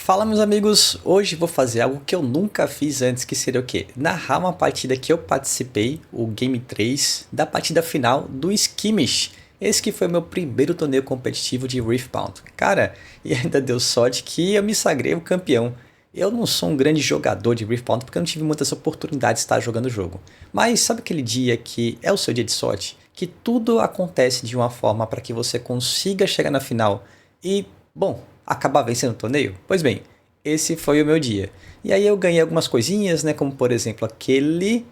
Fala meus amigos, hoje vou fazer algo que eu nunca fiz antes, que seria o quê? Narrar uma partida que eu participei, o Game 3, da partida final do Skimish. Esse que foi o meu primeiro torneio competitivo de Riftbound. Cara, e ainda deu sorte que eu me sagrei o campeão. Eu não sou um grande jogador de Riftbound porque eu não tive muitas oportunidades de estar jogando o jogo. Mas sabe aquele dia que é o seu dia de sorte? Que tudo acontece de uma forma para que você consiga chegar na final e, bom, acabar vencendo o torneio? Pois bem, esse foi o meu dia. E aí eu ganhei algumas coisinhas, né? Como por exemplo aquele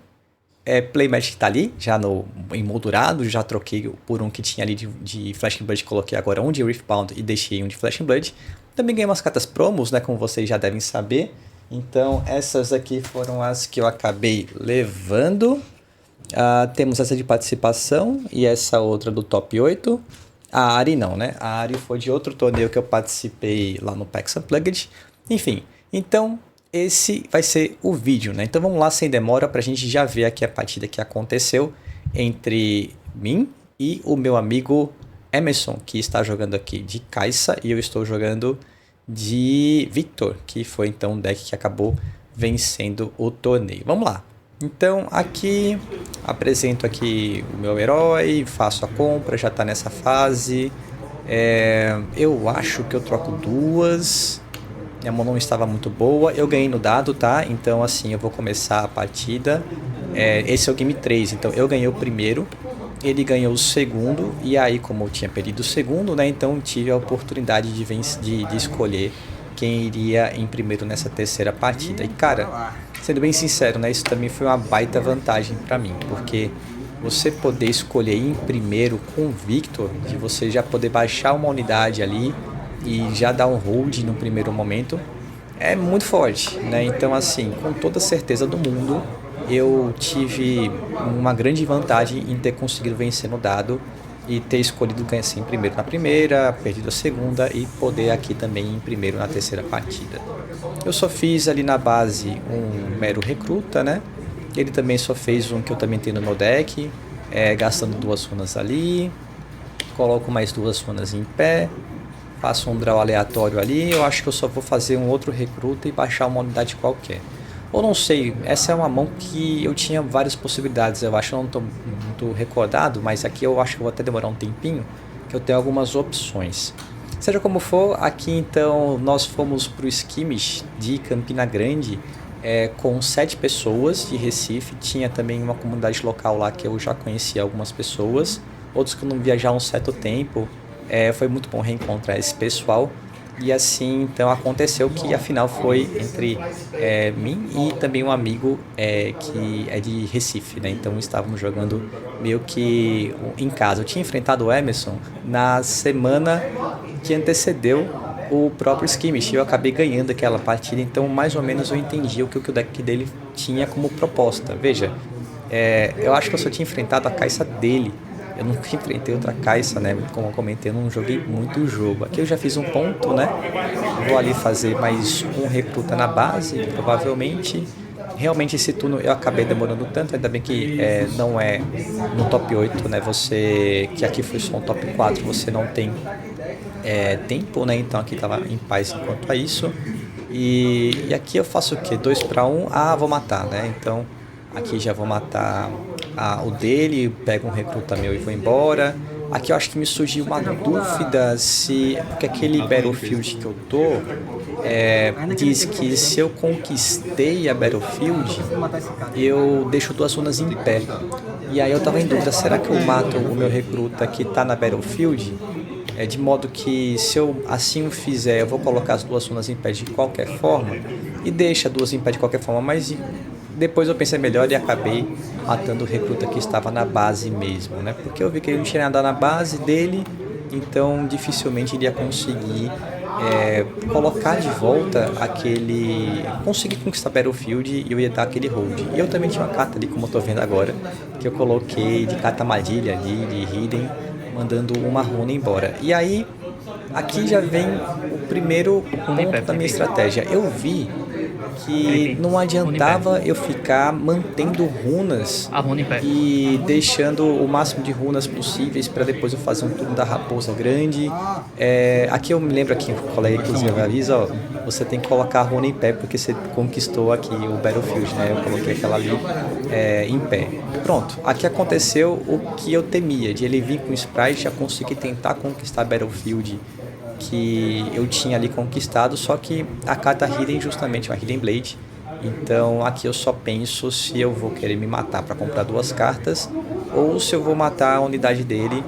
Playmatch que tá ali, já no emoldurado, já troquei por um que tinha ali de Flash and Blood, coloquei agora um de Riftbound e deixei um de Flash and Blood. Também ganhei umas cartas promos, né? Como vocês já devem saber. Então essas aqui foram as que eu acabei levando. Temos essa de participação e essa outra do top 8. A Ari não, né? A Ari foi de outro torneio que eu participei lá no PAX Unplugged. Enfim, então esse vai ser o vídeo, né? Então vamos lá sem demora pra gente já ver aqui a partida que aconteceu entre mim e o meu amigo Emerson, que está jogando aqui de Kai'Sa e eu estou jogando de Victor, que foi então o deck que acabou vencendo o torneio. Vamos lá. Então aqui apresento aqui o meu herói, faço a compra, já está nessa fase. Eu acho que eu troco duas. Minha mão não estava muito boa. Eu ganhei no dado, tá? Então assim, eu vou começar a partida. Esse é o game 3, então eu ganhei o primeiro. Ele ganhou o segundo. E aí, como eu tinha perdido o segundo, né? Então tive a oportunidade de escolher quem iria em primeiro nessa terceira partida. E cara, sendo bem sincero, né, isso também foi uma baita vantagem para mim, porque você poder escolher ir em primeiro com o Victor, de você já poder baixar uma unidade ali e já dar um hold no primeiro momento, é muito forte, né? Então assim, com toda certeza do mundo, eu tive uma grande vantagem em ter conseguido vencer no dado e ter escolhido ganhar assim primeiro na primeira, perdido a segunda e poder aqui também em primeiro na terceira partida. Eu só fiz ali na base um mero recruta, né? Ele também só fez um que eu também tenho no meu deck, gastando duas runas ali, coloco mais duas runas em pé, faço um draw aleatório ali. Eu acho que eu só vou fazer um outro recruta e baixar uma unidade qualquer. Ou não sei, essa é uma mão que eu tinha várias possibilidades, eu acho que eu não estou muito recordado, mas aqui eu acho que eu vou até demorar um tempinho, que eu tenho algumas opções. Seja como for, aqui então nós fomos para o Skimish de Campina Grande com 7 pessoas de Recife, tinha também uma comunidade local lá que eu já conhecia algumas pessoas, outros que não viajaram um certo tempo, foi muito bom reencontrar esse pessoal. E assim, então aconteceu que a final foi entre mim e também um amigo que é de Recife, né? Então estávamos jogando meio que em casa. Eu tinha enfrentado o Emerson na semana que antecedeu o próprio Skimish. Eu acabei ganhando aquela partida, então mais ou menos eu entendi o que o deck dele tinha como proposta. Veja, eu acho que eu só tinha enfrentado a Kai'Sa dele. Eu nunca enfrentei outra Kai'Sa, né? Como eu comentei, eu não joguei muito o jogo. Aqui eu já fiz um ponto, né? Vou ali fazer mais um recruta na base, provavelmente. Realmente esse turno eu acabei demorando tanto, ainda bem que não é no top 8, né? Que aqui foi só um top 4, você não tem tempo, né? Então aqui tava em paz enquanto a isso. E aqui eu faço o quê? 2 para 1, vou matar, né? Então aqui já vou matar o dele, pego um recruta meu e vou embora. Aqui eu acho que me surgiu uma dúvida se... Porque aquele Battlefield que eu tô diz que se eu conquistei a Battlefield, eu deixo 2 runas em pé. E aí eu tava em dúvida, será que eu mato o meu recruta que tá na Battlefield? De modo que se eu assim o fizer, eu vou colocar as 2 runas em pé de qualquer forma e deixa 2 em pé de qualquer forma, mas depois eu pensei melhor e acabei matando o recruta que estava na base mesmo, né? Porque eu vi que ele não tinha nada na base dele, então dificilmente iria conseguir colocar de volta conseguir conquistar Battlefield e eu ia dar aquele hold. E eu também tinha uma carta ali, como eu tô vendo agora, que eu coloquei de carta armadilha ali, de Hidden, mandando uma runa embora. E aí, aqui já vem o primeiro ponto da minha estratégia. Eu vi que não adiantava eu ficar mantendo runas A runa em pé. e deixando o máximo de runas possíveis para depois eu fazer um turno da raposa grande. Aqui eu me lembro aqui, o colega inclusive avisa, ó, você tem que colocar a runa em pé porque você conquistou aqui o Battlefield, né? Eu coloquei aquela ali em pé. Pronto, aqui aconteceu o que eu temia, de ele vir com o sprite, já consegui tentar conquistar Battlefield que eu tinha ali conquistado, só que a carta Hidden justamente é uma Hidden Blade. Então aqui eu só penso se eu vou querer me matar para comprar 2 cartas ou se eu vou matar a unidade dele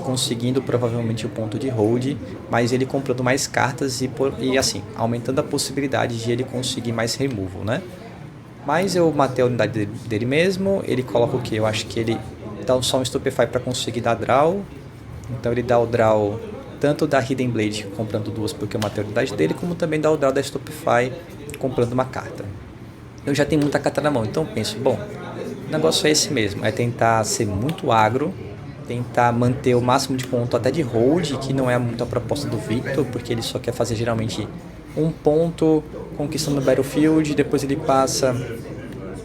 conseguindo provavelmente o ponto de hold, mas ele comprando mais cartas e assim, aumentando a possibilidade de ele conseguir mais removal, né? Mas eu matei a unidade dele mesmo, ele coloca o que? Eu acho que ele dá só um Stupefy para conseguir dar draw, então ele dá o draw tanto da Hidden Blade comprando 2 porque eu matei a unidade dele, como também dá o draw da Stupefy comprando uma carta. Eu já tenho muita carta na mão, então eu penso, bom, o negócio é esse mesmo, é tentar ser muito agro, tentar manter o máximo de ponto até de hold, que não é muito a proposta do Victor, porque ele só quer fazer geralmente um ponto conquistando o Battlefield, depois ele passa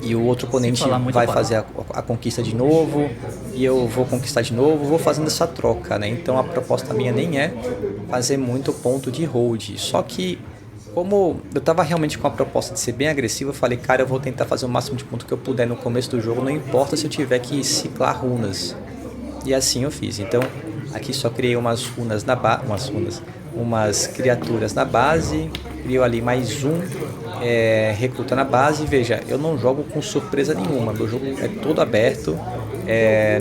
e o outro oponente vai fazer a conquista de novo e eu vou conquistar de novo, vou fazendo essa troca, né? Então a proposta minha nem é fazer muito ponto de hold, só que como eu estava realmente com a proposta de ser bem agressivo, eu falei, cara, eu vou tentar fazer o máximo de ponto que eu puder no começo do jogo, não importa se eu tiver que ciclar runas. E assim eu fiz. Então, aqui só criei umas runas umas criaturas na base, criou ali mais um recruta na base. Veja, eu não jogo com surpresa nenhuma, meu jogo é todo aberto,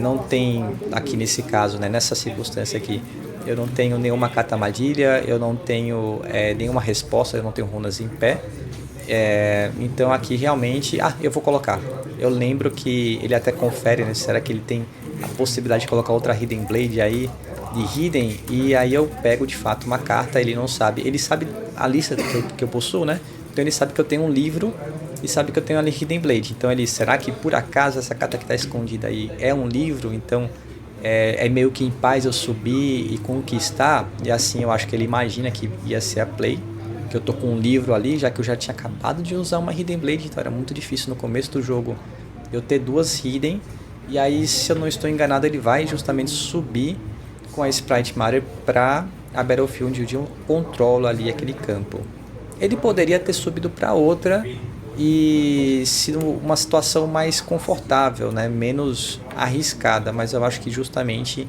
não tem, aqui nesse caso, né, nessa circunstância aqui, eu não tenho nenhuma catamadilha, eu não tenho nenhuma resposta, eu não tenho runas em pé. Então aqui realmente... eu vou colocar. Eu lembro que ele até confere, né? Será que ele tem a possibilidade de colocar outra Hidden Blade aí, de Hidden, e aí eu pego de fato uma carta, ele não sabe. Ele sabe a lista que eu possuo, né? Então ele sabe que eu tenho um livro e sabe que eu tenho ali Hidden Blade. Então ele, será que por acaso essa carta que está escondida aí é um livro? Então é meio que em paz eu subir e conquistar, e assim eu acho que ele imagina que ia ser a play, que eu tô com um livro ali, já que eu já tinha acabado de usar uma Hidden Blade, então era muito difícil no começo do jogo eu ter 2 Hidden, e aí se eu não estou enganado ele vai justamente subir com a Sprite Matter para a Battlefield onde eu controlo ali aquele campo. Ele poderia ter subido para outra e sido uma situação mais confortável, né? Menos arriscada, mas eu acho que justamente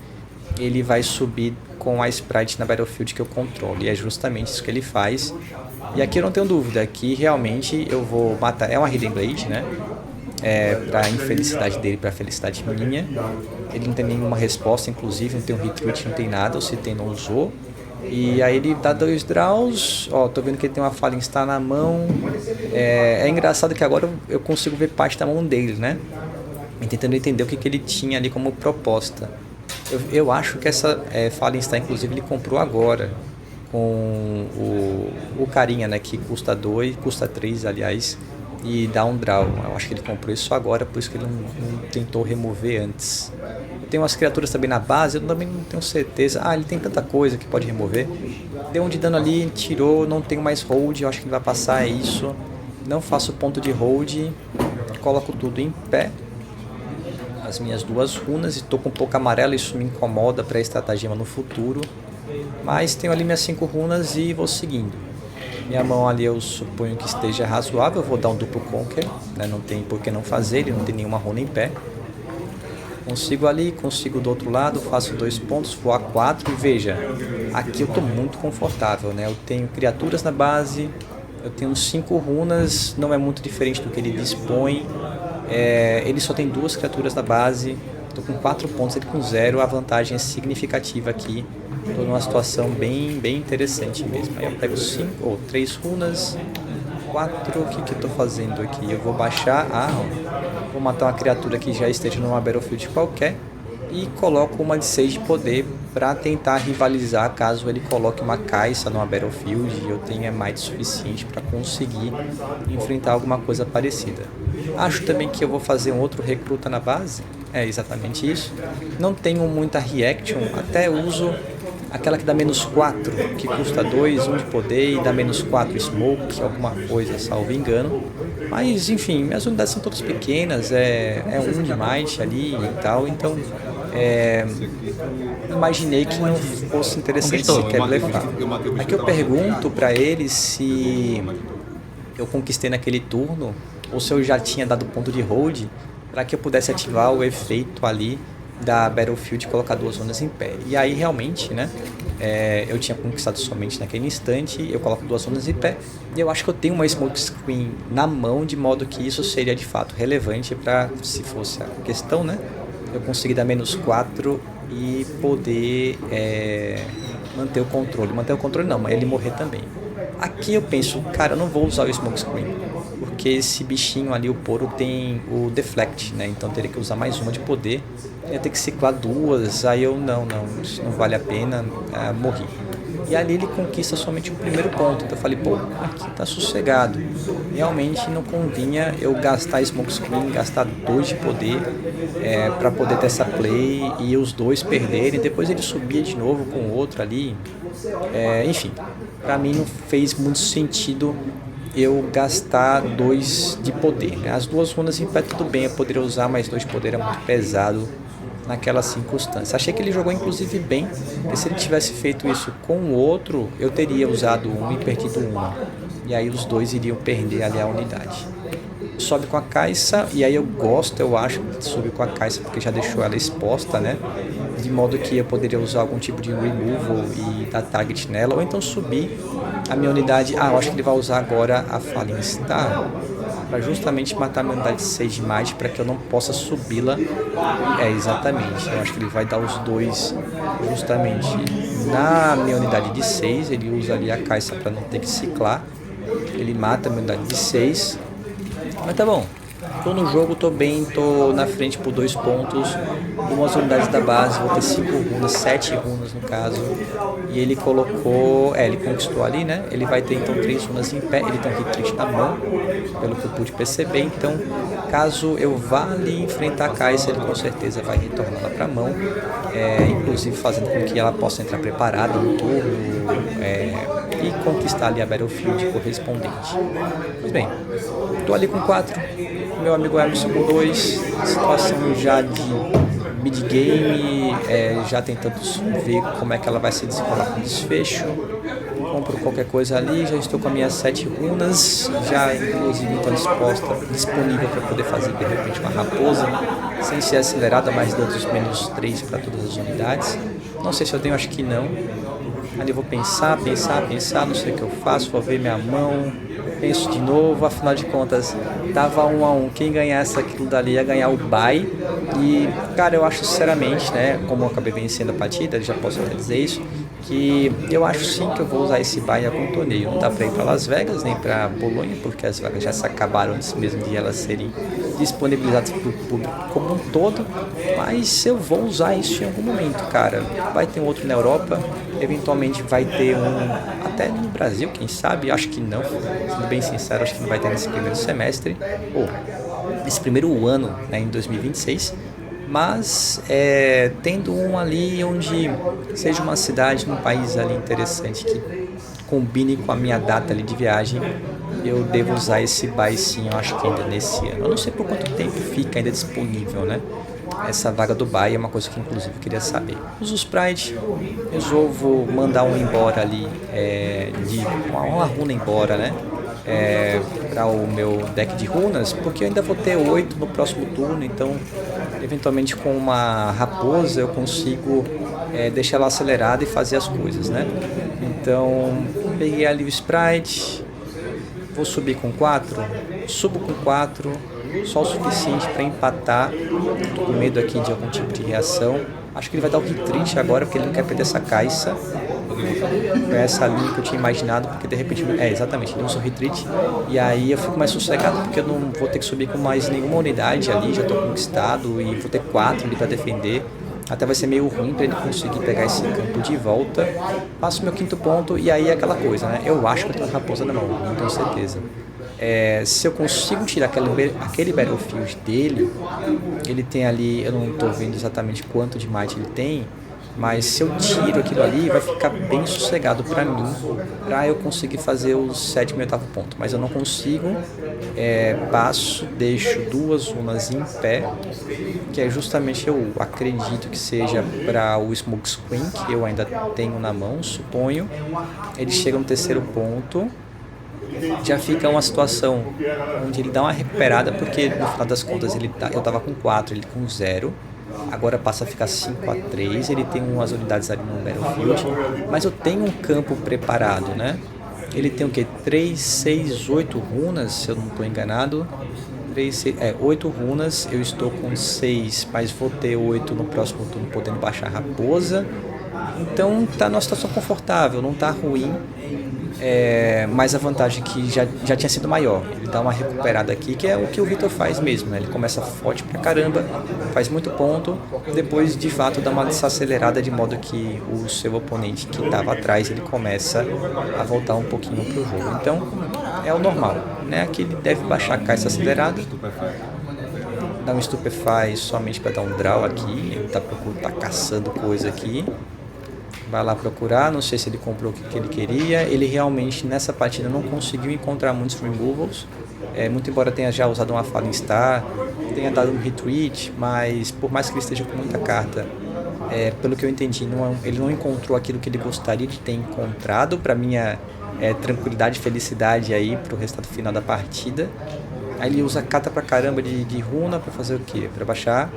ele vai subir com a Sprite na Battlefield que eu controlo, e é justamente isso que ele faz. E aqui eu não tenho dúvida, aqui realmente eu vou matar, é uma Hidden Blade, né? Pra infelicidade dele, pra felicidade minha. Ele não tem nenhuma resposta, inclusive, não tem um retreat, não tem nada, ou se tem, não usou. E aí ele dá 2 draws, ó, tô vendo que ele tem uma Fallen Star na mão. É engraçado que agora eu consigo ver parte da mão dele, né? E tentando entender o que ele tinha ali como proposta. Eu acho que essa Fallen Star, inclusive, ele comprou agora com o carinha, né, que custa 2, custa 3, aliás, e dá um draw. Eu acho que ele comprou isso agora, por isso que ele não tentou remover antes. Eu tenho umas criaturas também na base, eu também não tenho certeza. Ele tem tanta coisa que pode remover. Deu um de dano ali, tirou, não tenho mais hold, eu acho que ele vai passar, é isso. Não faço ponto de hold, coloco tudo em pé. As minhas 2 runas, e estou com um pouco amarelo, isso me incomoda para a estratagema no futuro. Mas tenho ali minhas 5 runas e vou seguindo. Minha mão ali eu suponho que esteja razoável, eu vou dar um duplo conquer, né? Não tem por que não fazer, ele não tem nenhuma runa em pé. Consigo ali, consigo do outro lado, faço 2 pontos, vou a 4 e veja, aqui eu estou muito confortável, né? Eu tenho criaturas na base, eu tenho 5 runas, não é muito diferente do que ele dispõe. Ele só tem 2 criaturas na base, estou com 4 pontos, ele com 0, a vantagem é significativa aqui. Estou numa situação bem interessante mesmo. Aí eu pego 5 ou 3 runas, 4, o que eu estou fazendo aqui? Eu vou baixar, vou matar uma criatura que já esteja numa Battlefield qualquer e coloco uma de 6 de poder para tentar rivalizar caso ele coloque uma caixa numa Battlefield e eu tenha mais suficiente para conseguir enfrentar alguma coisa parecida. Acho também que eu vou fazer um outro recruta na base, é exatamente isso. Não tenho muita reaction, até uso aquela que dá -4, que custa 2, 1 de poder e dá -4 smoke, alguma coisa, salvo engano. Mas enfim, minhas unidades são todas pequenas, é 1 de might ali e tal, então imaginei que não fosse interessante sequer blefar. Aqui eu pergunto pra ele se eu conquistei naquele turno ou se eu já tinha dado ponto de hold para que eu pudesse ativar o efeito ali da Battlefield e colocar 2 zonas em pé. E aí realmente, né, eu tinha conquistado somente naquele instante, eu coloco 2 zonas em pé e eu acho que eu tenho uma smoke screen na mão, de modo que isso seria de fato relevante para, se fosse a questão, né, eu conseguir dar -4 e poder manter o controle. Manter o controle não, mas ele morrer também. Aqui eu penso, cara, eu não vou usar o Smoke Screen, porque esse bichinho ali, o Poro, tem o Deflect, né? Então eu teria que usar mais uma de poder, ia ter que ciclar 2, aí eu, não, isso não vale a pena, morri. E ali ele conquista somente o primeiro ponto, então eu falei, pô, aqui tá sossegado. Realmente não convinha eu gastar Smoke Screen, gastar 2 de poder para poder ter essa play e os dois perderem, depois ele subia de novo com o outro ali. Enfim, para mim não fez muito sentido eu gastar 2 de poder, né? As 2 runas em pé tudo bem, eu poderia usar, mas 2 de poder é muito pesado naquela circunstância. Achei que ele jogou inclusive bem, porque se ele tivesse feito isso com o outro, eu teria usado um e perdido uma, e aí os dois iriam perder ali a unidade. Sobe com a Kai'Sa, e aí eu acho de subir com a Kai'Sa porque já deixou ela exposta, né? De modo que eu poderia usar algum tipo de removal e dar target nela, ou então subir a minha unidade. Eu acho que ele vai usar agora a Fallen Star para justamente matar a minha unidade de 6 de might, para que eu não possa subi-la. Exatamente, eu acho que ele vai dar os dois justamente na minha unidade de 6, ele usa ali a Kai'Sa para não ter que ciclar, ele mata a minha unidade de 6. Mas tá bom, tô no jogo, tô bem, tô na frente por 2 pontos, umas unidades da base, vou ter 5 runas, 7 runas no caso, e ele colocou, ele conquistou ali, né, ele vai ter então 3 runas em pé, ele tem um retreat na mão, pelo que eu pude perceber, então caso eu vá ali enfrentar a Kai'Sa, ele com certeza vai retornar ela pra mão, inclusive fazendo com que ela possa entrar preparada no turno, e conquistar ali a Battlefield correspondente. Pois bem, tô ali com 4, meu amigo Emerson com 2, situação já de mid-game, já tentando ver como é que ela vai se desenrolar com o desfecho. Compro qualquer coisa ali, já estou com as minhas 7 runas, já inclusive estou disponível para poder fazer de repente uma raposa, sem ser acelerada, mas dando os -3 para todas as unidades. Não sei se eu tenho, acho que não. Ali eu vou pensar, não sei o que eu faço, vou ver minha mão, penso de novo, afinal de contas, tava 1 a 1, quem ganhasse aquilo dali ia ganhar o bye, e cara, eu acho sinceramente, né, como eu acabei vencendo a partida, já posso até dizer isso, que eu acho sim que eu vou usar esse bye em algum torneio. Não dá pra ir pra Las Vegas, nem pra Bolonha, porque as vagas já se acabaram antes mesmo de elas serem disponibilizadas pro público como um todo, mas eu vou usar isso em algum momento, cara. Vai ter um outro na Europa, eventualmente vai ter um até no Brasil, quem sabe, acho que não, sendo bem sincero, acho que não vai ter nesse primeiro semestre, ou nesse primeiro ano, né, em 2026, mas tendo um ali onde seja uma cidade, um país ali interessante que combine com a minha data ali de viagem, eu devo usar esse buy sim, eu acho que ainda nesse ano. Eu não sei por quanto tempo fica ainda disponível, né? Essa vaga do buy é uma coisa que inclusive eu queria saber. Uso o Sprite, resolvo mandar um embora ali, uma runa embora, né? Para o meu deck de runas, porque eu ainda vou ter 8 no próximo turno, então eventualmente com uma raposa eu consigo deixar ela acelerada e fazer as coisas, né? Então peguei ali o Sprite, vou subir com 4, subo com 4, só o suficiente para empatar. Tô com medo aqui de algum tipo de reação. Acho que ele vai dar o retreat agora, porque ele não quer perder essa Kai'Sa. Foi essa linha que eu tinha imaginado, porque de repente, exatamente, ele usa o retreat, e aí eu fico mais sossegado, porque eu não vou ter que subir com mais nenhuma unidade ali, já estou conquistado, e vou ter 4 ali para defender. Até vai ser meio ruim para ele conseguir pegar esse campo de volta. Passo meu 5º ponto, e aí é aquela coisa, né? Eu acho que eu tenho a raposa na mão, não tenho certeza. Se eu consigo tirar aquele Battlefield dele, ele tem ali, eu não estou vendo exatamente quanto de might ele tem, Mas se eu tiro aquilo ali, vai ficar bem sossegado para mim, para eu conseguir fazer o sétimo e oitavo ponto. Mas eu não consigo, passo, deixo duas runas em pé, que é justamente, eu acredito que seja para o Smoke Screen, que eu ainda tenho na mão, suponho. Ele chega no terceiro ponto, já fica uma situação onde ele dá uma recuperada, porque no final das contas eu tava com 4, ele com 0. Agora passa a ficar 5-3, ele tem umas unidades ali no Battlefield, mas eu tenho um campo preparado, né? Ele tem o que? 3, 6, 8 runas, se eu não estou enganado. 8 runas, eu estou com 6, mas vou ter 8 no próximo turno, podendo baixar a raposa. Então tá numa situação confortável, não tá ruim. Mas a vantagem é que já tinha sido maior. Ele dá uma recuperada aqui, que é o que o Victor faz mesmo, né? Ele começa forte pra caramba, faz muito ponto, depois de fato dá uma desacelerada, de modo que o seu oponente que estava atrás, ele começa a voltar um pouquinho pro jogo. Então é o normal, né? Aqui ele deve baixar a caixa acelerada, dá um Stupefy somente para dar um draw aqui. Ele tá caçando coisa aqui. Vai lá procurar, não sei se ele comprou o que ele queria. Ele realmente nessa partida não conseguiu encontrar muitos removals, muito embora tenha já usado uma Falling Star, tenha dado um retreat, mas por mais que ele esteja com muita carta, pelo que eu entendi, ele não encontrou aquilo que ele gostaria de ter encontrado, para minha tranquilidade e felicidade aí pro resultado final da partida. Aí ele usa carta pra caramba de runa para fazer o que? Para baixar.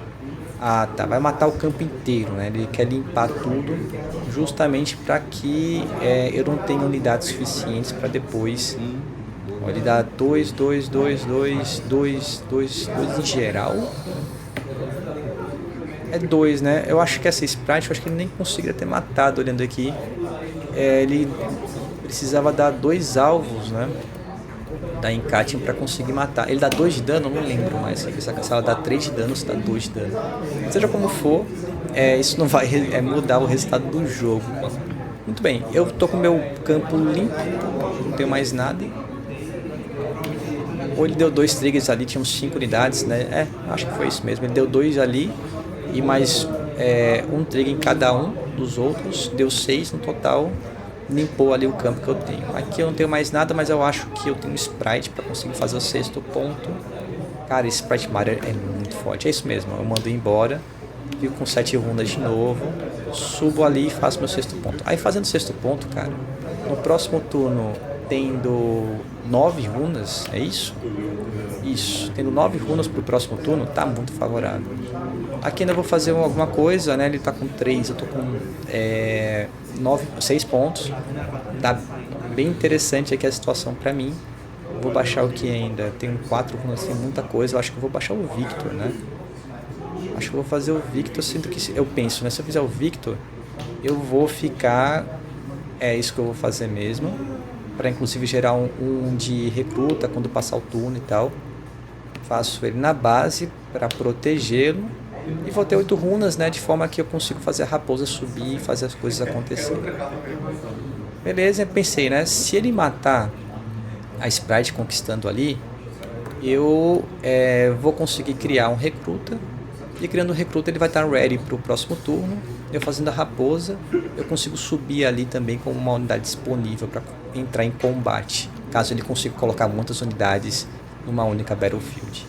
Ah, tá. Vai matar o campo inteiro, né? Ele quer limpar tudo, justamente para que eu não tenha unidades suficientes para depois. Ele dá 2, 2, 2, 2, 2, 2, 2 em geral. É 2, né? Eu acho que essa Sprite, eu acho que ele nem conseguiria ter matado olhando aqui. Ele precisava dar 2 alvos, né? Da Encating para conseguir matar. Ele dá 2 de dano, eu não lembro mais. Se ela dá 3 de dano, se dá 2 de dano. Seja como for, isso não vai mudar o resultado do jogo. Muito bem, eu tô com meu campo limpo, não tenho mais nada. Ou ele deu 2 triggers ali, tinham 5 unidades, né? Acho que foi isso mesmo. Ele deu 2 ali e mais um trigger em cada um dos outros. Deu 6 no total. Limpou ali o campo que eu tenho. Aqui eu não tenho mais nada, mas eu acho que eu tenho Sprite para conseguir fazer o sexto ponto. Cara, esse Sprite Matter é muito forte. É isso mesmo, eu mando embora, fico com 7 runas de novo, subo ali e faço meu sexto ponto. Aí fazendo o sexto ponto, cara, no próximo turno, tendo 9 runas, é isso? Isso, tendo 9 runas pro próximo turno, tá muito favorável. Aqui ainda vou fazer alguma coisa, né? Ele tá com 3, eu tô com 6 pontos. Tá bem interessante aqui a situação pra mim. Vou baixar o que ainda? Tenho 4 runas, tem muita coisa. Eu acho que eu vou baixar o Victor, né? Acho que eu vou fazer o Victor, sendo que eu penso, né? Se eu fizer o Victor, eu vou ficar... É isso que eu vou fazer mesmo. Pra inclusive gerar um de recruta quando passar o turno e tal. Faço ele na base para protegê-lo. E vou ter 8 runas, né? De forma que eu consigo fazer a raposa subir e fazer as coisas acontecerem. Beleza, eu pensei, né? Se ele matar a Sprite conquistando ali, eu vou conseguir criar um recruta. E criando um recruta, ele vai estar ready para o próximo turno. Eu fazendo a raposa, eu consigo subir ali também com uma unidade disponível para entrar em combate, caso ele consiga colocar muitas unidades numa única battlefield.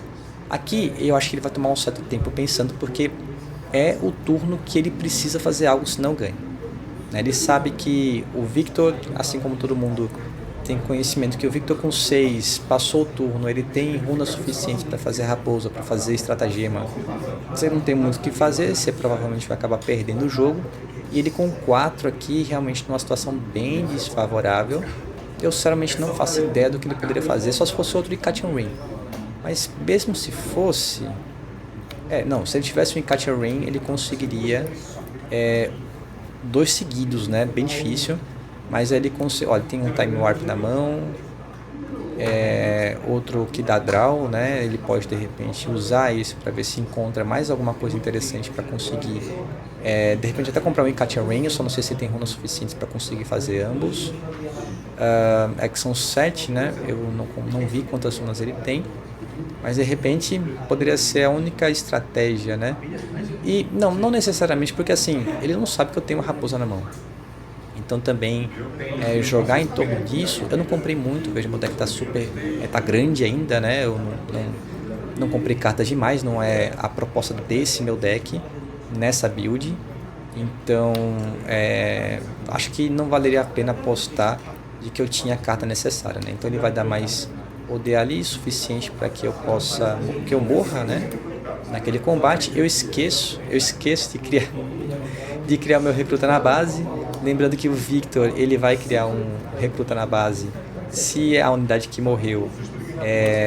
Aqui eu acho que ele vai tomar um certo tempo pensando, porque é o turno que ele precisa fazer algo, senão ganha. Ele sabe que o Victor, assim como todo mundo tem conhecimento, que o Victor com 6 passou o turno, ele tem runas suficientes para fazer raposa, para fazer estratagema. Você não tem muito o que fazer, você provavelmente vai acabar perdendo o jogo. E ele com 4 aqui, realmente numa situação bem desfavorável. Eu sinceramente não faço ideia do que ele poderia fazer, só se fosse outro Encating Ring. Mas mesmo se fosse... não, se ele tivesse um Encating Ring, ele conseguiria 2 seguidos, né? Bem difícil. Mas ele consegue... Olha, tem um Time Warp na mão. Outro que dá draw, né? Ele pode de repente usar isso para ver se encontra mais alguma coisa interessante para conseguir... de repente até comprar um Encating Ring. Eu só não sei se ele tem runas suficientes para conseguir fazer ambos. Que são 7, né? Eu não vi quantas runas ele tem. Mas de repente poderia ser a única estratégia, né? E não necessariamente, porque assim, ele não sabe que eu tenho uma raposa na mão. Então também jogar em torno disso, eu não comprei muito, veja, meu deck tá super, tá grande ainda, né? Eu não comprei cartas demais, não é a proposta desse meu deck nessa build. Então acho que não valeria a pena apostar de que eu tinha a carta necessária, né? Então ele vai dar mais poder ali suficiente para que eu morra, né? Naquele combate. Eu esqueço de criar meu recruta na base. Lembrando que o Victor ele vai criar um recruta na base se a unidade que morreu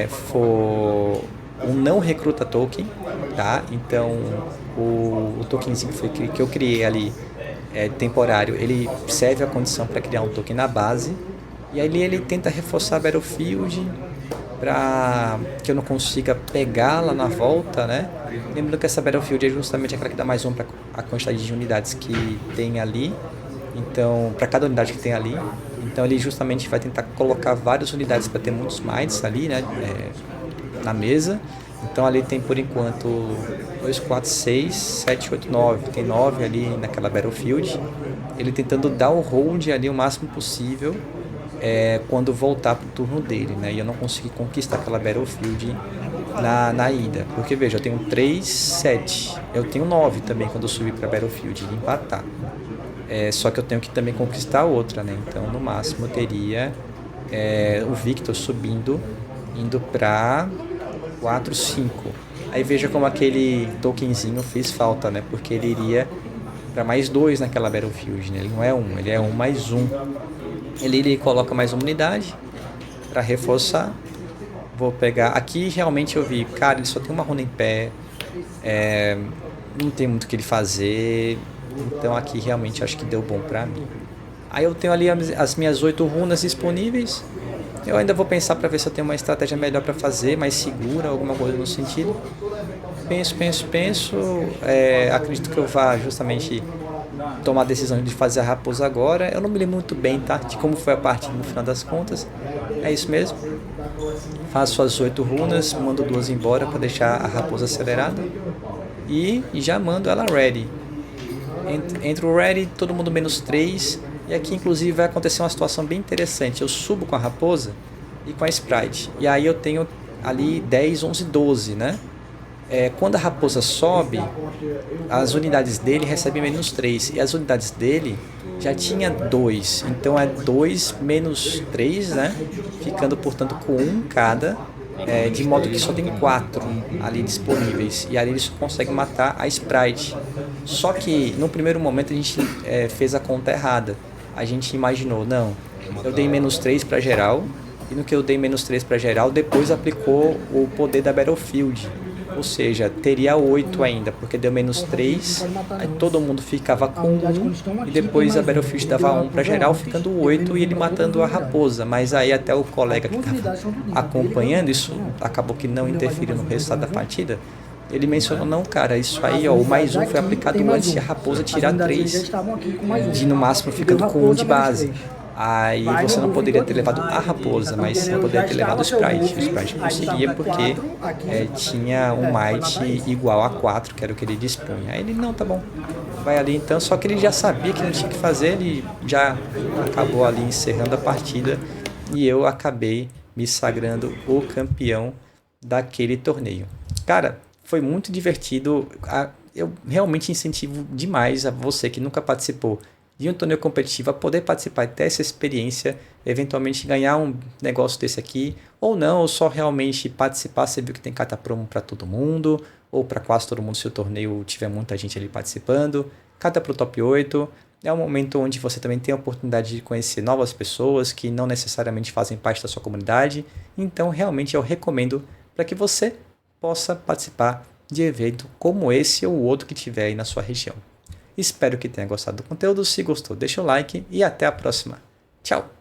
for um não recruta token, tá? Então o tokenzinho que eu criei ali temporário, ele serve a condição para criar um token na base. E aí ele tenta reforçar a Battlefield para que eu não consiga pegá-la na volta, né? Lembrando que essa Battlefield é justamente aquela que dá mais um para a quantidade de unidades que tem ali. Então, para cada unidade que tem ali. Então ele justamente vai tentar colocar várias unidades para ter muitos mites ali, né? Na mesa. Então ali tem por enquanto 2, 4, 6, 7, 8, 9. Tem 9 ali naquela Battlefield. Ele tentando dar o hold ali o máximo possível quando voltar pro turno dele, né? E eu não consegui conquistar aquela Battlefield na ida. Porque veja, eu tenho 3, 7. Eu tenho 9 também quando eu subir pra Battlefield e empatar. Só que eu tenho que também conquistar outra, né? Então no máximo eu teria o Victor subindo, indo pra 4, 5. Aí veja como aquele tokenzinho fez falta, né? Porque ele iria para mais 2 naquela Battlefield, né? Ele não é 1, ele é 1 mais 1. Ele coloca mais uma unidade para reforçar. Vou pegar... Aqui realmente eu vi, cara, ele só tem uma runa em pé. Não tem muito o que ele fazer. Então aqui realmente acho que deu bom para mim. Aí eu tenho ali as minhas 8 runas disponíveis. Eu ainda vou pensar para ver se eu tenho uma estratégia melhor para fazer, mais segura, alguma coisa no sentido. Penso. Acredito que eu vá justamente tomar a decisão de fazer a raposa agora. Eu não me lembro muito bem, tá? De como foi a partida no final das contas. É isso mesmo. Faço as 8 runas, mando 2 embora para deixar a raposa acelerada. E já mando ela ready. Entre o ready, todo mundo menos 3. E aqui inclusive vai acontecer uma situação bem interessante. Eu subo com a raposa e com a sprite. E aí eu tenho ali 10, 11, 12, né? Quando a raposa sobe, as unidades dele recebem menos 3. E as unidades dele já tinha 2. Então é 2 menos 3, né? Ficando, portanto, com 1 cada. De modo que só tem 4 ali disponíveis. E ali ele só consegue matar a sprite. Só que no primeiro momento a gente fez a conta errada. A gente imaginou, não, eu dei menos 3 para geral. E no que eu dei menos 3 para geral, depois aplicou o poder da Battlefield. Ou seja, teria 8 ainda, porque deu menos 3, aí todo mundo ficava com 1, e depois a Battlefield dava 1 para geral, ficando 8 e ele matando a raposa. Mas aí até o colega que estava acompanhando, isso acabou que não interferiu no resultado da partida. Ele mencionou, não, cara, isso aí, ó, o mais 1 foi aplicado antes de a raposa tirar 3, de no máximo ficando com 1 de base. Aí você não poderia ter levado a raposa, mas você poderia ter levado o sprite. O sprite conseguia porque tinha um might igual a 4, que era o que ele dispunha. Aí ele, não, tá bom, vai ali então. Só que ele já sabia que não tinha que fazer, ele já acabou ali encerrando a partida. E eu acabei me sagrando o campeão daquele torneio. Cara, foi muito divertido. Eu realmente incentivo demais a você que nunca participou de um torneio competitivo a poder participar e ter essa experiência, eventualmente ganhar um negócio desse aqui, ou não, ou só realmente participar. Você viu que tem carta promo para todo mundo, ou para quase todo mundo se o torneio tiver muita gente ali participando. Carta para o top 8. É um momento onde você também tem a oportunidade de conhecer novas pessoas que não necessariamente fazem parte da sua comunidade. Então, realmente, eu recomendo para que você possa participar de evento como esse ou outro que tiver aí na sua região. Espero que tenha gostado do conteúdo. Se gostou, deixa o like e até a próxima. Tchau!